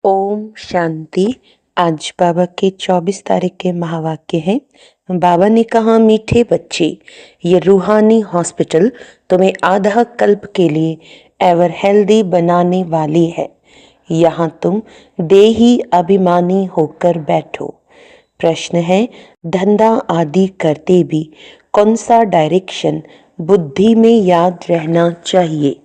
ओम शांति। आज बाबा के 24 तारीख के महावाक्य हैं। बाबा ने कहा, मीठे बच्चे, ये रूहानी हॉस्पिटल तुम्हें आधा कल्प के लिए एवर हेल्दी बनाने वाली है। यहाँ तुम देही अभिमानी होकर बैठो। प्रश्न है, धंधा आदि करते भी कौन सा डायरेक्शन बुद्धि में याद रहना चाहिए?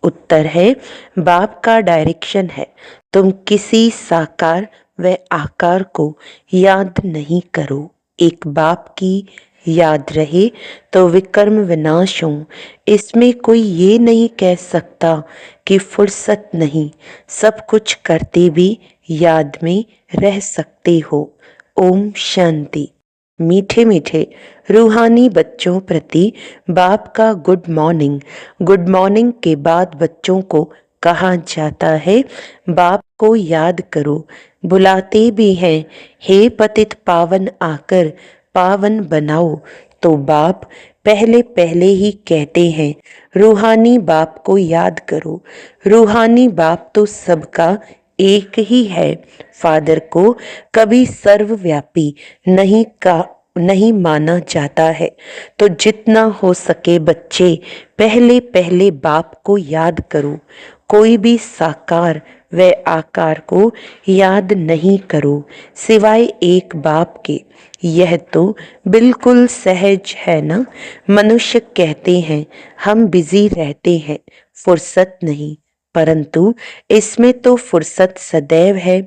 उत्तर है, बाप का डायरेक्शन है। तुम किसी साकार व आकार को याद नहीं करो। एक बाप की याद रहे तो विकर्म विनाश हो। इसमें कोई ये नहीं कह सकता कि फुर्सत नहीं, सब कुछ करते भी याद में रह सकते हो। ओम शांति। मीठे मीठे रूहानी बच्चों प्रति बाप का गुड मॉर्निंग। गुड मॉर्निंग के बाद बच्चों को कहा जाता है, बाप को याद करो। बुलाते भी हैं, हे पतित पावन आकर पावन बनाओ। तो बाप पहले पहले ही कहते हैं, रूहानी बाप को याद करो। रूहानी बाप तो सबका एक ही है। फादर को कभी सर्वव्यापी नहीं माना जाता है। तो जितना हो सके बच्चे पहले पहले बाप को याद करो। कोई भी साकार व आकार को याद नहीं करो सिवाय एक बाप के। यह तो बिल्कुल सहज है ना। मनुष्य कहते हैं हम बिजी रहते हैं, फुर्सत नहीं, परंतु इसमें तो फुर्सत सदैव है।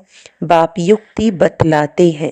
बाप युक्ति बतलाते हैं।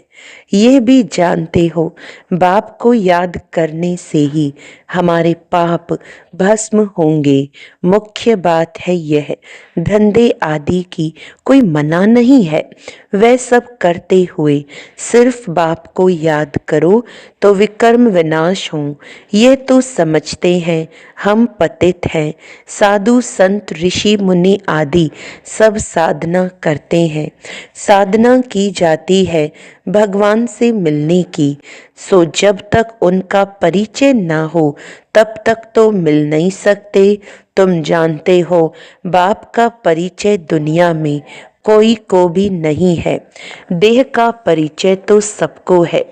यह भी जानते हो, बाप को याद करने से ही हमारे पाप भस्म होंगे। मुख्य बात है यह, धंधे आदि की कोई मना नहीं है। वह सब करते हुए सिर्फ बाप को याद करो तो विकर्म विनाश हो। ये तो समझते हैं हम पतित हैं। साधु संत ऋषि मुनि आदि सब साधना करते हैं। साधना की जाती है भगवान से मिलने की। सो जब तक उनका परिचय ना हो तब तक तो मिल नहीं सकते। तुम जानते हो, बाप का परिचय दुनिया में कोई को भी नहीं है। देह का परिचय तो सबको है।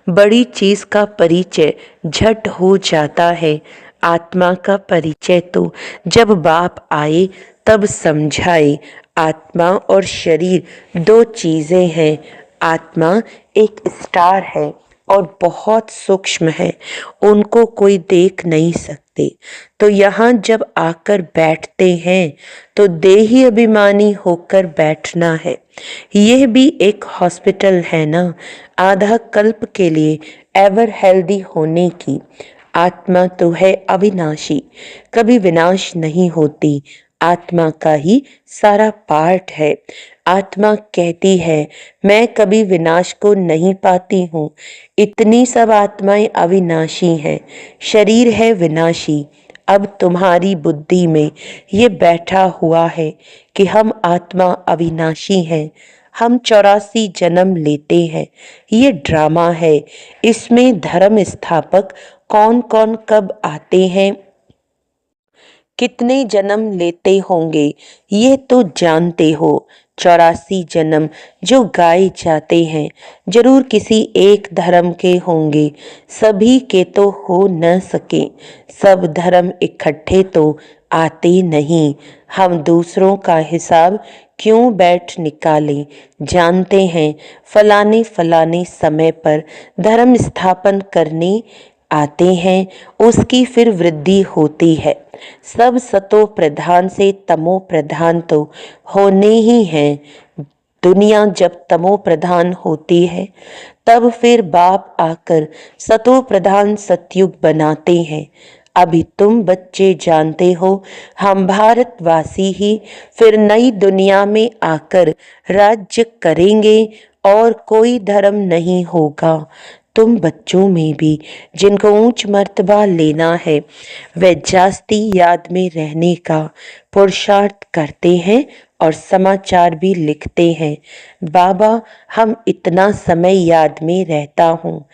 बड़ी चीज का परिचय झट हो जाता है। आत्मा का परिचय तो जब बाप आए तब समझाए। आत्मा और शरीर दो चीजें हैं। आत्मा एक स्टार है और बहुत सूक्ष्म है, उनको कोई देख नहीं सकते। तो यहाँ जब आकर बैठते हैं तो देही अभिमानी होकर बैठना है। यह भी एक हॉस्पिटल है ना, आधा कल्प के लिए एवर हेल्दी होने की। आत्मा तो है अविनाशी, कभी विनाश नहीं होती। आत्मा का ही सारा पार्ट है। आत्मा कहती है, मैं कभी विनाश को नहीं पाती हूँ। इतनी सब आत्माएं अविनाशी हैं, शरीर है विनाशी। अब तुम्हारी बुद्धि में ये बैठा हुआ है कि हम आत्मा अविनाशी हैं। हम 84 जन्म लेते हैं। ये ड्रामा है। इसमें धर्म स्थापक कौन कौन कब आते हैं, कितने जन्म लेते होंगे, ये तो जानते हो। 84 जन्म जो गाए जाते हैं जरूर किसी एक धर्म के होंगे। सभी के तो हो न सके। सब धर्म इकट्ठे तो आते नहीं। हम दूसरों का हिसाब क्यों बैठ निकालें। जानते हैं फलाने फलाने समय पर धर्म स्थापन करने आते हैं, उसकी फिर वृद्धि होती है। सब सतो प्रधान से तमो प्रधान तो होने ही हैं। दुनिया जब तमो प्रधान होती है तब फिर बाप आकर सतो प्रधान सतयुग बनाते हैं। अभी तुम बच्चे जानते हो, हम भारतवासी ही फिर नई दुनिया में आकर राज्य करेंगे और कोई धर्म नहीं होगा। तुम बच्चों में भी जिनको ऊंच मर्तबा लेना है वे जास्ती याद में रहने का पुरुषार्थ करते हैं और समाचार भी लिखते हैं। बाबा, हम इतना समय याद में रहता हूँ।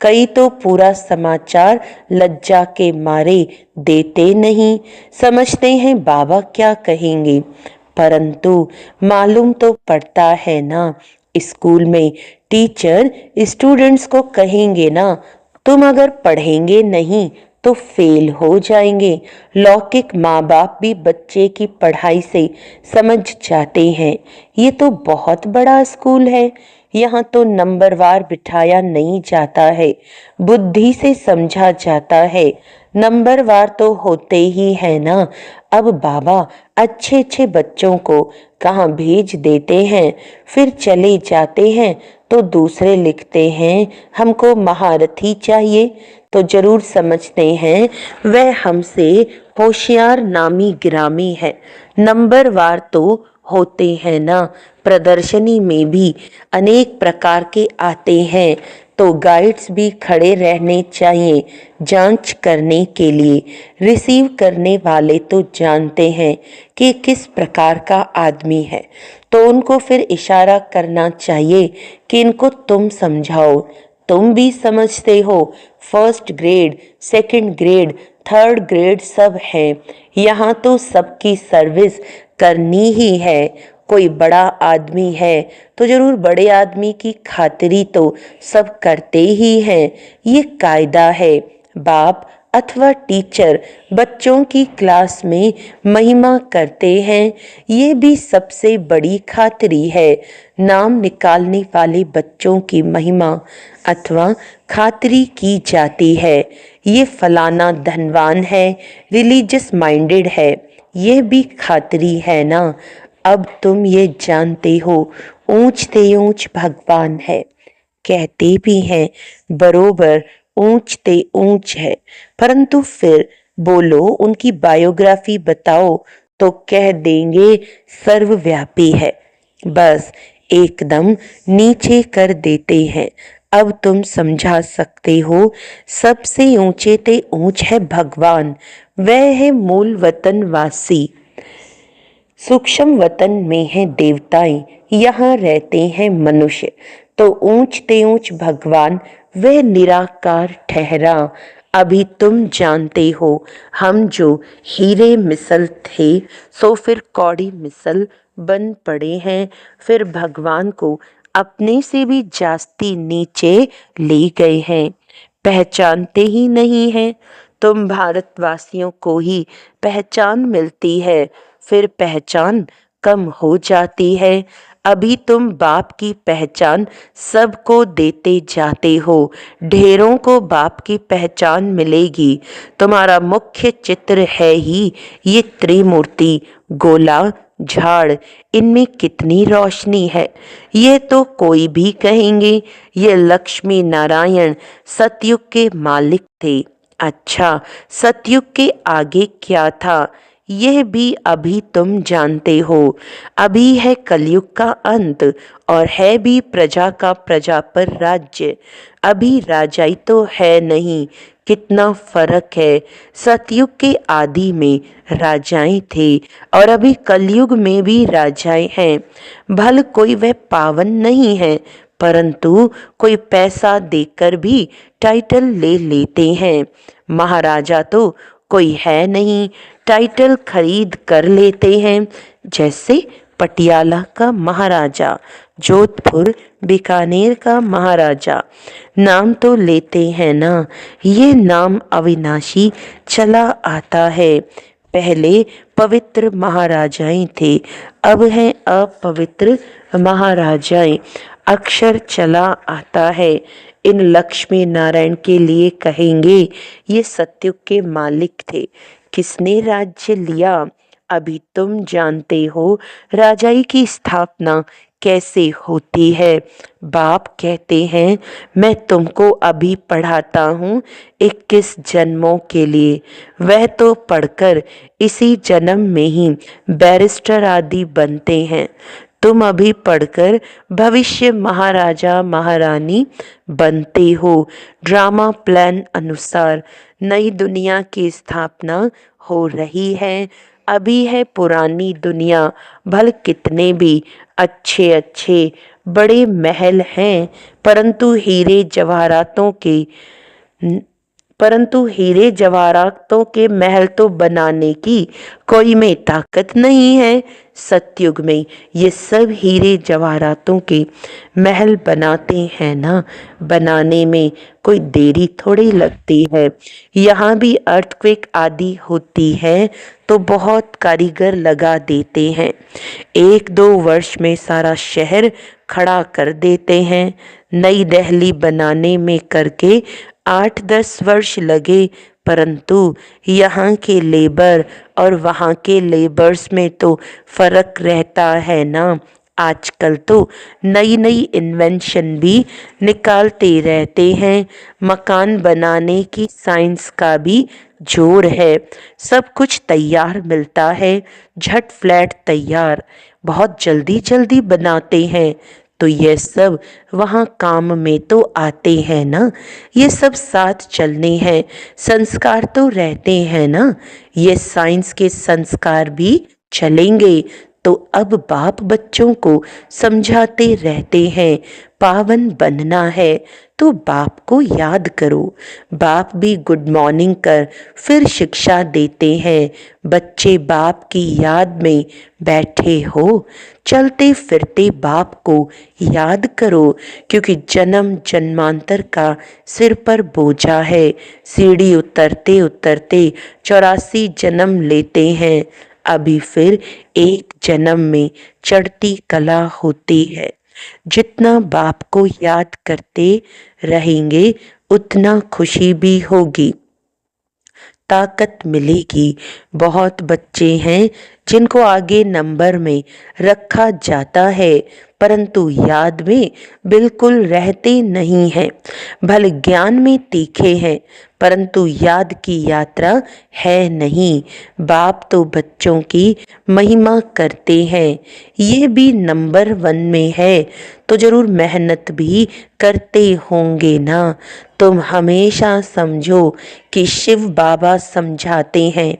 कई तो पूरा समाचार लज्जा के मारे देते नहीं, समझते हैं बाबा क्या कहेंगे। परंतु मालूम तो पड़ता है ना, स्कूल में टीचर स्टूडेंट्स को कहेंगे ना, तुम अगर पढ़ेंगे नहीं तो फेल हो जाएंगे। लौकिक माँ बाप भी बच्चे की पढ़ाई से समझ जाते हैं। ये तो बहुत बड़ा स्कूल है, यहाँ तो नंबरवार बिठाया नहीं जाता है, बुद्धि से समझा जाता है। नंबरवार तो होते ही है ना। अब बाबा अच्छे अच्छे बच्चों को कहाँ भेज देते हैं, फिर चले जाते हैं तो दूसरे लिखते हैं हमको महारथी चाहिए, तो जरूर समझते हैं वह हमसे होशियार नामी गिरामी है। नंबरवार तो होते हैं ना। प्रदर्शनी में भी अनेक प्रकार के आते हैं, तो गाइड्स भी खड़े रहने चाहिए जांच करने के लिए। रिसीव करने वाले तो जानते हैं कि किस प्रकार का आदमी है, तो उनको फिर इशारा करना चाहिए कि इनको तुम समझाओ। तुम भी समझते हो, first grade, second grade, third grade सब है। यहाँ तो सबकी सर्विस करनी ही है। कोई बड़ा आदमी है तो जरूर बड़े आदमी की खातिरी तो सब करते ही हैं। ये कायदा है। बाप अथवा टीचर बच्चों की क्लास में महिमा करते हैं, ये भी सबसे बड़ी खातिरी है। नाम निकालने वाले बच्चों की महिमा अथवा खातिरी की जाती है। ये फलाना धनवान है, रिलीजियस माइंडेड है, ये भी खातिरी है ना। अब तुम ये जानते हो ऊंच ते ऊंच भगवान है, कहते भी हैं बरोबर ऊंच ते ऊंच है, परंतु फिर बोलो उनकी बायोग्राफी बताओ तो कह देंगे सर्वव्यापी है। बस एकदम नीचे कर देते हैं। अब तुम समझा सकते हो, सबसे ऊंचे ते ऊंच है भगवान, वह है मूल वतन वासी। सूक्ष्म वतन में है देवताएं, यहाँ रहते हैं मनुष्य, तो ऊंच ते ऊंच भगवान वह निराकार ठहरा। अभी तुम जानते हो हम जो हीरे मिसल थे सो फिर कौड़ी मिसल बन पड़े हैं, फिर भगवान को अपने से भी जास्ती नीचे ले गए हैं। पहचानते ही नहीं हैं। तुम भारतवासियों को ही पहचान मिलती है, फिर पहचान कम हो जाती है। अभी तुम बाप की पहचान सबको देते जाते हो, ढेरों को बाप की पहचान मिलेगी। तुम्हारा मुख्य चित्र है ही ये त्रिमूर्ति, गोला, झाड़, इनमें कितनी रोशनी है, ये तो कोई भी कहेंगे ये लक्ष्मी नारायण सतयुग के मालिक थे। अच्छा, सतयुग के आगे क्या था यह भी अभी तुम जानते हो। अभी है कलयुग का अंत और है भी प्रजा का प्रजा पर राज्य। अभी राजाई तो है नहीं, कितना फर्क है। सतयुग के आदि में राजाएं थे और अभी कलयुग में भी राजाएं हैं। भल कोई वह पावन नहीं है, परंतु कोई पैसा देकर भी टाइटल ले लेते हैं। महाराजा तो कोई है नहीं, टाइटल खरीद कर लेते हैं, जैसे पटियाला का महाराजा, जोधपुर बीकानेर का महाराजा। नाम तो लेते हैं ना, ये नाम अविनाशी चला आता है। पहले पवित्र महाराजाएं थे, अब हैं अपवित्र महाराजाएं। अक्षर चला आता है। इन लक्ष्मी नारायण के लिए कहेंगे ये सतयुग के मालिक थे। किसने राज्य लिया अभी तुम जानते हो। राजाई की स्थापना कैसे होती है। बाप कहते हैं मैं तुमको अभी पढ़ाता हूँ 21 जन्मों के लिए। वह तो पढ़कर इसी जन्म में ही बैरिस्टर आदि बनते हैं। तुम अभी पढ़कर भविष्य महाराजा महारानी बनते हो। ड्रामा प्लान अनुसार नई दुनिया की स्थापना हो रही है। अभी है पुरानी दुनिया, भल कितने भी अच्छे अच्छे बड़े महल हैं, परंतु हीरे जवाहरातों के परंतु हीरे जवाहरातों के महल तो बनाने की कोई में ताकत नहीं है। सतयुग में ये सब हीरे जवाहरातों के महल बनाते हैं ना, बनाने में कोई देरी थोड़ी लगती है। यहाँ भी अर्थक्वेक आदि होती है तो बहुत कारीगर लगा देते हैं, 1-2 वर्ष में सारा शहर खड़ा कर देते हैं। नई दिल्ली बनाने में करके 8-10 वर्ष लगे, परंतु यहाँ के लेबर और वहाँ के लेबर्स में तो फर्क रहता है ना। आजकल तो नई नई इन्वेंशन भी निकालते रहते हैं। मकान बनाने की साइंस का भी जोर है, सब कुछ तैयार मिलता है, झट फ्लैट तैयार, बहुत जल्दी जल्दी बनाते हैं। तो ये सब वहाँ काम में तो आते हैं ना, ये सब साथ चलने हैं, संस्कार तो रहते हैं ना, ये साइंस के संस्कार भी चलेंगे। तो अब बाप बच्चों को समझाते रहते हैं, पावन बनना है तो बाप को याद करो। बाप भी गुड मॉर्निंग कर फिर शिक्षा देते हैं। बच्चे बाप की याद में बैठे हो, चलते फिरते बाप को याद करो, क्योंकि जन्म जन्मांतर का सिर पर बोझा है। सीढ़ी उतरते उतरते 84 जन्म लेते हैं, अभी फिर एक जन्म में चढ़ती कला होती है। जितना बाप को याद करते रहेंगे उतना खुशी भी होगी, ताकत मिलेगी। बहुत बच्चे हैं जिनको आगे नंबर में रखा जाता है, परंतु याद में बिल्कुल रहते नहीं हैं। भले ज्ञान में तीखे हैं, परंतु याद की यात्रा है नहीं। बाप तो बच्चों की महिमा करते हैं, ये भी नंबर 1 में है तो जरूर मेहनत भी करते होंगे ना। तुम हमेशा समझो कि शिव बाबा समझाते हैं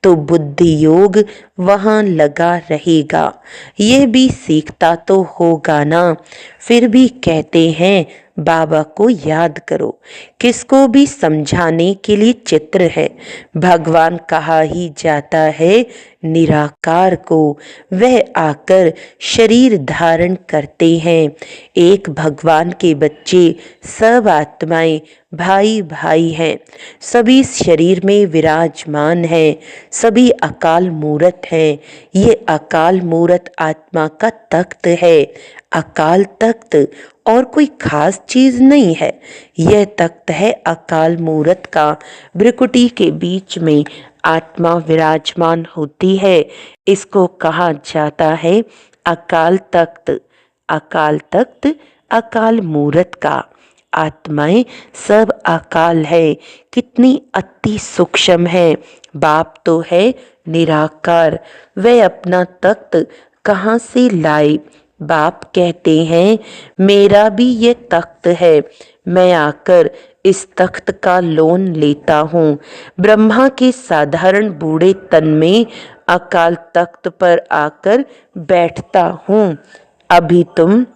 तो बुद्धि योग वहाँ लगा रहेगा, ये भी सीखता तो होगा ना। फिर भी कहते हैं बाबा को याद करो, किसको भी समझाने के लिए चित्र है। भगवान कहा ही जाता है निराकार को, वह आकर शरीर धारण करते हैं। एक भगवान के बच्चे सब आत्माएं भाई भाई हैं, सभी शरीर में विराजमान हैं, सभी अकाल मूरत हैं। ये अकाल मूरत आत्मा का तख्त है। अकाल तख्त और कोई खास चीज नहीं है, यह तख्त है अकाल मूरत का। भ्रिकुटी के बीच में आत्मा विराजमान होती है, इसको कहा जाता है अकाल तख्त। अकाल तख्त अकाल मूरत का, आत्माएं सब अकाल है, कितनी अति सूक्ष्म है। बाप तो है निराकार, वह अपना तख्त कहाँ से लाए। बाप कहते हैं मेरा भी ये तख्त है, मैं आकर इस तख्त का लोन लेता हूँ। ब्रह्मा के साधारण बूढ़े तन में अकाल तख्त पर आकर बैठता हूँ। अभी तुम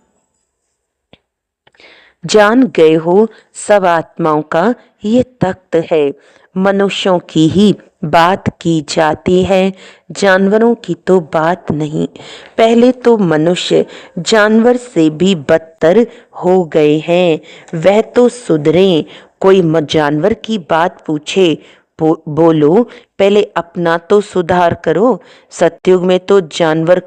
जान गए हो सब आत्माओं का ये तख्त है। मनुष्यों की ही बात की जाती है, जानवरों की तो बात नहीं। पहले तो मनुष्य जानवर से भी बदतर हो गए हैं, वह तो सुधरे। कोई जानवर की बात पूछे, बोलो पहले अपना तो सुधार करो। सतयुग में तो जानवर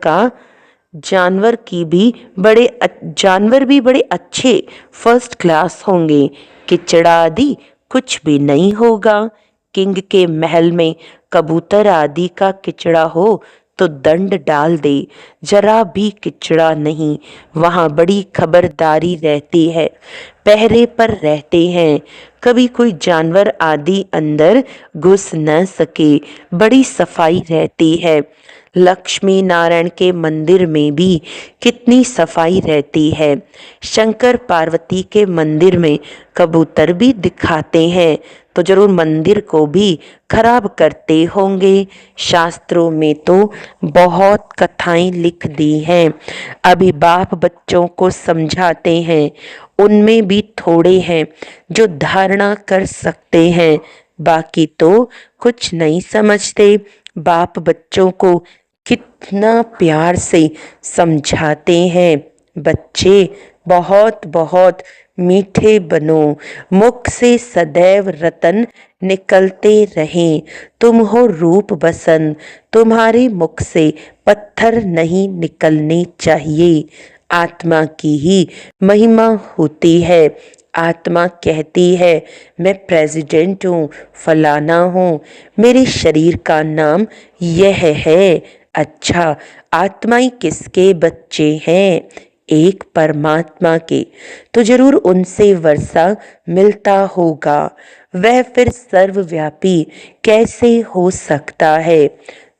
भी बड़े अच्छे फर्स्ट क्लास होंगे, किचड़ा आदि कुछ भी नहीं होगा। किंग के महल में कबूतर आदि का किचड़ा हो तो दंड डाल दे, जरा भी किचड़ा नहीं। वहाँ बड़ी खबरदारी रहती है, पहरे पर रहते हैं, कभी कोई जानवर आदि अंदर घुस न सके, बड़ी सफाई रहती है। लक्ष्मी नारायण के मंदिर में भी कितनी सफाई रहती है। शंकर पार्वती के मंदिर में कबूतर भी दिखाते हैं तो जरूर मंदिर को भी खराब करते होंगे। शास्त्रों में तो बहुत कथाएं लिख दी हैं। अभी बाप बच्चों को समझाते हैं, उनमें भी थोड़े हैं जो धारणा कर सकते हैं, बाकी तो कुछ नहीं समझते। बाप बच्चों को कितना प्यार से समझाते हैं, बच्चे बहुत बहुत मीठे बनो, मुख से सदैव रतन निकलते रहें। तुम हो रूप बसन, तुम्हारे मुख से पत्थर नहीं निकलने चाहिए। आत्मा की ही महिमा होती है। आत्मा कहती है, मैं प्रेसिडेंट हूँ, फलाना हूँ, मेरे शरीर का नाम यह है। अच्छा, आत्माएं किसके बच्चे हैं? एक परमात्मा के। तो जरूर उनसे वर्षा मिलता होगा। वह फिर सर्वव्यापी कैसे हो सकता है?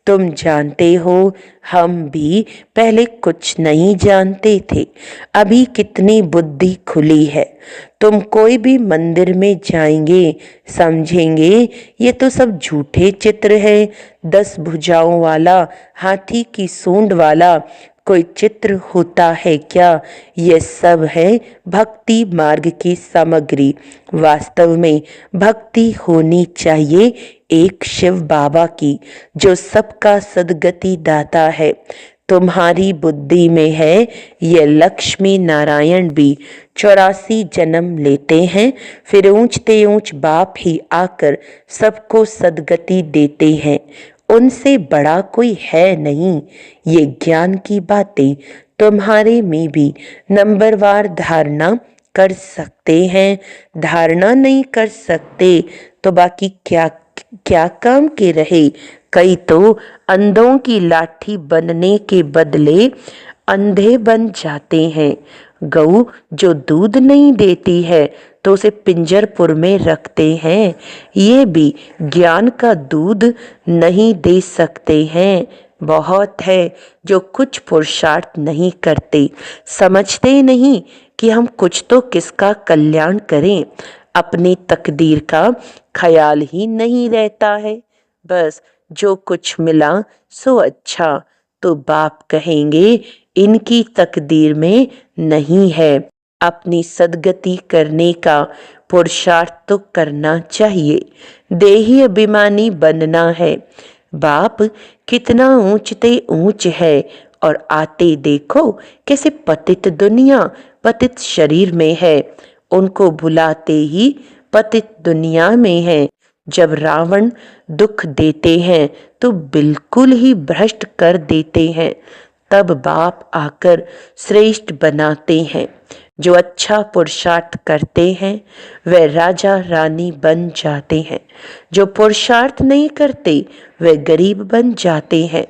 तुम जानते हो, हम भी पहले कुछ नहीं जानते थे, अभी कितनी बुद्धि खुली है। तुम कोई भी मंदिर में जाएंगे, समझेंगे ये तो सब झूठे चित्र है। 10 भुजाओं वाला, हाथी की सूंड वाला कोई चित्र होता है क्या? ये सब है भक्ति मार्ग की सामग्री। वास्तव में भक्ति होनी चाहिए एक शिव बाबा की, जो सबका सद्गति दाता है। तुम्हारी बुद्धि में है, ये लक्ष्मी नारायण भी 84 जन्म लेते हैं, फिर ऊंचते ऊंच बाप ही आकर सबको सद्गति देते हैं। उनसे बड़ा कोई है नहीं। ये ज्ञान की बातें तुम्हारे में भी नंबरवार धारणा कर सकते हैं। धारणा नहीं कर सकते तो बाकी क्या क्या काम के रहे? कई तो अंधों की लाठी बनने के बदले अंधे बन जाते हैं। गऊ जो दूध नहीं देती है तो उसे पिंजरपुर में रखते हैं। ये भी ज्ञान का दूध नहीं दे सकते हैं। बहुत है जो कुछ पुरुषार्थ नहीं करते, समझते नहीं कि हम कुछ तो किसका कल्याण करें। अपनी तकदीर का ख्याल ही नहीं रहता है। बस जो कुछ मिला सो अच्छा, तो बाप कहेंगे इनकी तकदीर में नहीं है। अपनी सद्गति करने का पुरुषार्थ तो करना चाहिए, देही अभिमानी बनना है। बाप कितना ऊंचते ऊंच है और आते देखो कैसे पतित दुनिया पतित शरीर में है। उनको बुलाते ही पतित दुनिया में है। जब रावण दुख देते हैं तो बिल्कुल ही भ्रष्ट कर देते हैं, तब बाप आकर श्रेष्ठ बनाते हैं। जो अच्छा पुरुषार्थ करते हैं वे राजा रानी बन जाते हैं। जो पुरुषार्थ नहीं करते वे गरीब बन जाते हैं।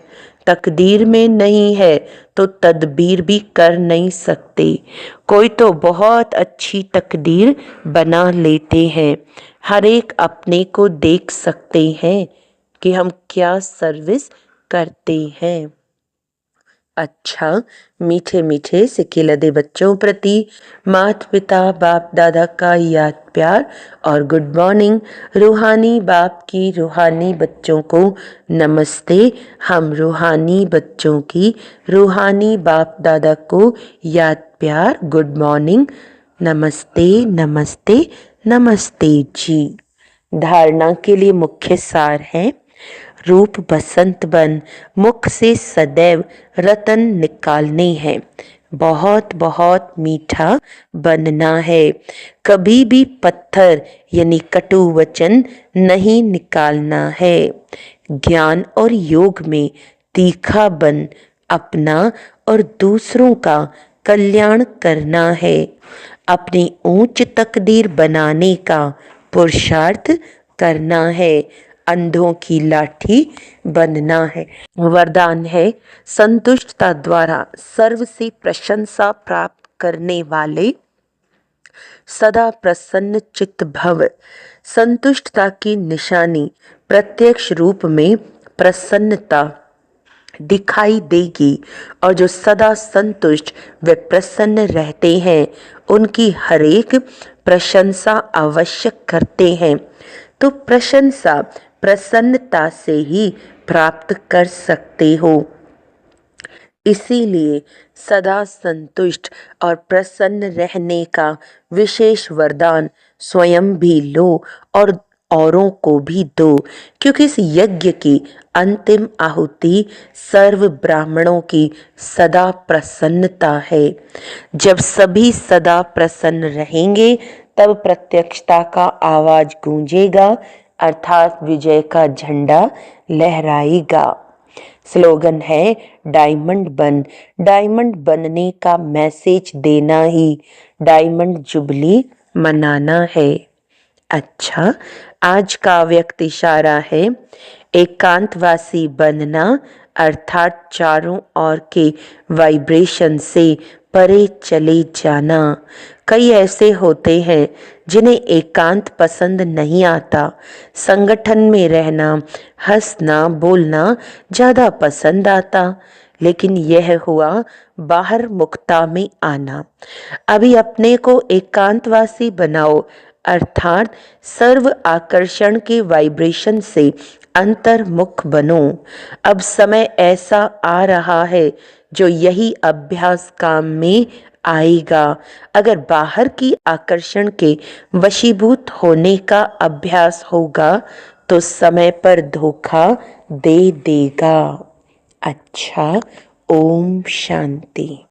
तकदीर में नहीं है तो तदबीर भी कर नहीं सकते। कोई तो बहुत अच्छी तकदीर बना लेते हैं। हर एक अपने को देख सकते हैं कि हम क्या सर्विस करते हैं। अच्छा, मीठे मीठे सिक्के लदे बच्चों प्रति माता पिता बाप दादा का याद प्यार और गुड मॉर्निंग। रूहानी बाप की रूहानी बच्चों को नमस्ते। हम रूहानी बच्चों की रूहानी बाप दादा को याद प्यार, गुड मॉर्निंग, नमस्ते नमस्ते नमस्ते जी। धारणा के लिए मुख्य सार है, रूप बसंत बन, मुख से सदैव रतन निकालने हैं। बहुत बहुत मीठा बनना है। कभी भी पत्थर यानी कटु वचन नहीं निकालना है। ज्ञान और योग में तीखा बन अपना और दूसरों का कल्याण करना है। अपनी ऊंच तकदीर बनाने का पुरुषार्थ करना है। अंधों की लाठी बनना है। वरदान है, संतुष्टता द्वारा सर्व से प्रशंसा प्राप्त करने वाले सदा प्रसन्न चित्त भव। संतुष्टता की निशानी प्रत्यक्ष रूप में प्रसन्नता दिखाई देगी और जो सदा संतुष्ट व प्रसन्न रहते हैं उनकी हर एक प्रशंसा आवश्यक करते हैं। तो प्रशंसा प्रसन्नता से ही प्राप्त कर सकते हो। इसीलिए सदा संतुष्ट और प्रसन्न रहने का विशेष वरदान स्वयं भी लो और औरों को भी दो, क्योंकि इस यज्ञ की अंतिम आहुति सर्व ब्राह्मणों की सदा प्रसन्नता है। जब सभी सदा प्रसन्न रहेंगे तब प्रत्यक्षता का आवाज गूंजेगा, अर्थात विजय का झंडा लहराएगा। स्लोगन है डायमंड बन। डायमंड बनने का मैसेज देना ही डायमंड जुबली मनाना है। अच्छा, आज का व्यक्ति इशारा है एकांतवासी बनना, अर्थात चारों ओर के वाइब्रेशन से परे चले जाना। कई ऐसे होते हैं जिन्हें एकांत पसंद नहीं आता। संगठन में रहना, हंसना बोलना ज़्यादा पसंद आता, लेकिन यह हुआ बाहर मुक्ता में आना। अभी अपने को एकांतवासी बनाओ, अर्थात सर्व आकर्षण के वाइब्रेशन से अंतर्मुख बनो। अब समय ऐसा आ रहा है जो यही अभ्यास काम में आएगा। अगर बाहर की आकर्षण के वशीभूत होने का अभ्यास होगा तो समय पर धोखा दे देगा। अच्छा, ओम शांति।